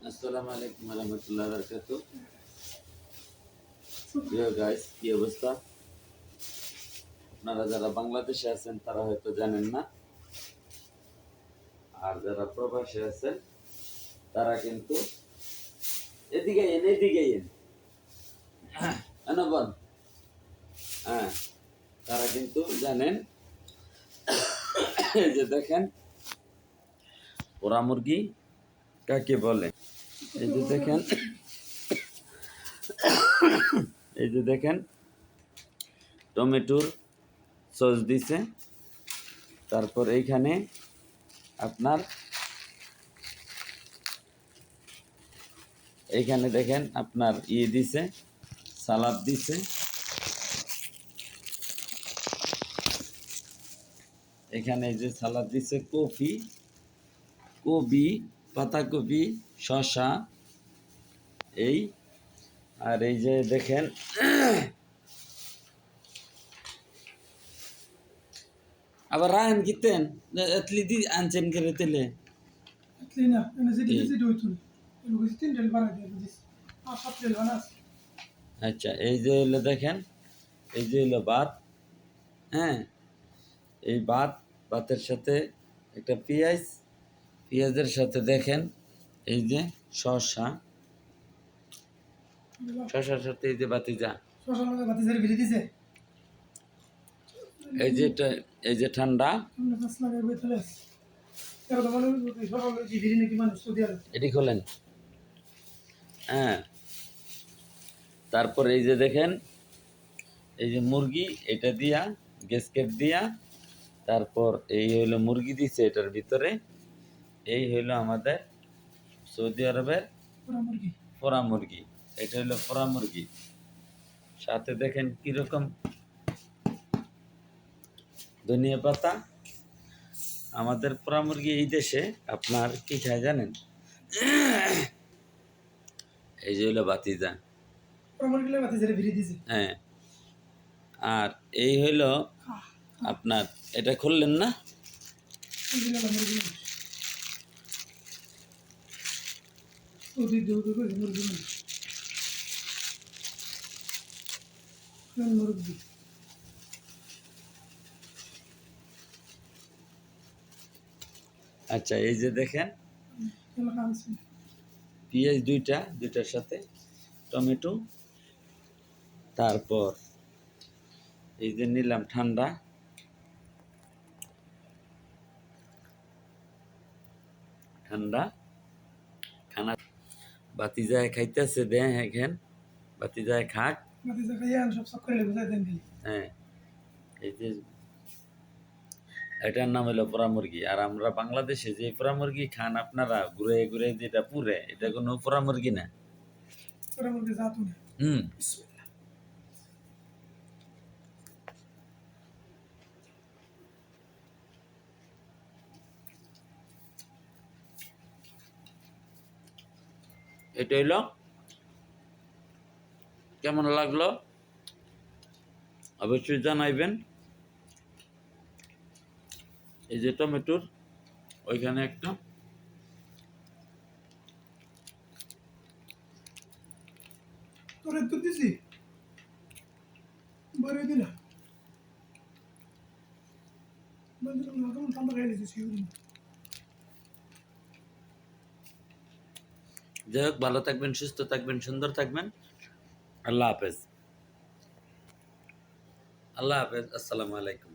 আসসালামু আলাইকুম রহমতুল্লাহ বরকাত। প্রিয় গাইস, কি অবস্থা? আপনারা যারা বাংলাদেশে আছেন তারা হয়তো জানেন না, আর যারা প্রবাসে আছেন তারা কিন্তু এদিকে বল, হ্যাঁ, তারা কিন্তু জানেন। এই যে দেখেন পোড়া মুরগি কাকে বলে। এই যে দেখেন, এই যে দেখেন টমেটোর সস দিছে। তারপর এইখানে আপনার এইখানে দেখেন আপনার দিছে, সালাদ দিছে। এখানে এই যে সালাদ দিছে, কবি, পাতাকপি, শসা, এই আর এই যে দেখেন আবার রায়ন কিতেন এতলি দি আনছেন করে তেলে এতলি না এনে যেটি দিছি দইতুল এর কিছু তিন ডেল বাড়া দিয়ে দিছি আর সাত ডেল বানাস। আচ্ছা, এই যে হলো দেখেন, এই যে হলো ভাত। হ্যাঁ, এই ভাতের সাথে একটা পেঁয়াজের সাথে দেখেন এই যে শসার সাথে এই যে বাতিজা, শশার মধ্যে বাতি ঝাড়ি ভিড়ে দিছে। এই যে ঠান্ডা আমরা পাঁচ লাখ এর বেতলে আছে এর তো মানে সকালে কি ভিড়ি নাকি মানুষ সৌদি আরব। এটি খোলেন। হ্যাঁ, তারপর এই যে দেখেন এই যে মুরগি, এটা দিয়া গ্যাসকেট দিয়া, তারপর এই হইলো মুরগি দিছে এটার ভিতরে। এই হইলো আমাদের সৌদি আরবের পুরা মুরগি। পোড়া মুরগি। এটা হইলো পোড়া মুরগি। সাথে দেখেন কিরকম ধনিয়া পাতা। আমাদের পোড়া মুরগি এই দেশে আপনার কি খায় জানেন? এই যে হইলো বাতিজা। পুরা মুরগিলে বাতি ঝাড়ি ভিড়ে দিছে। হ্যাঁ, আর এই হইলো আপনার, এটা খুললেন না? এগুলো হলো মুরগি। সৌদি দুধ করে মুরগি মুরগি। আচ্ছা, এই যে দেখেন এলাকা আছে পেঁয়াজ দুইটার সাথে টমেটো। তারপর এই যে নিলাম ঠান্ডা খানা। বাতি যায় খাইতেছে, দেখেন বাতি যায় খাক। বাতি ঝাড়ি আর সব সব করে বুঝাই দেন দিলি। হ্যাঁ, এই যে এটার নাম হলো পোড়া মুরগি। আর আমরা বাংলাদেশে যে পোড়া মুরগি খান আপনারা ঘুরে ঘুরে যেটা পুরে, এটা কোনো পোড়া মুরগি না। পুরা মুরগি জাত না। হুম, বিসমিল্লাহ। এটা হইলো কেমন লাগলো অবশ্যই জানাইবেন। এই যে টমেটোর ওইখানে একটা তোরে তো দিছি বারে দিলা বন্ধু না কেমন ঠান্ডা খাইলে দিছি যাই হোক, ভালো থাকবেন, সুস্থ থাকবেন, সুন্দর থাকবেন। আল্লাহ হাফেজ। আসসালামু আলাইকুম।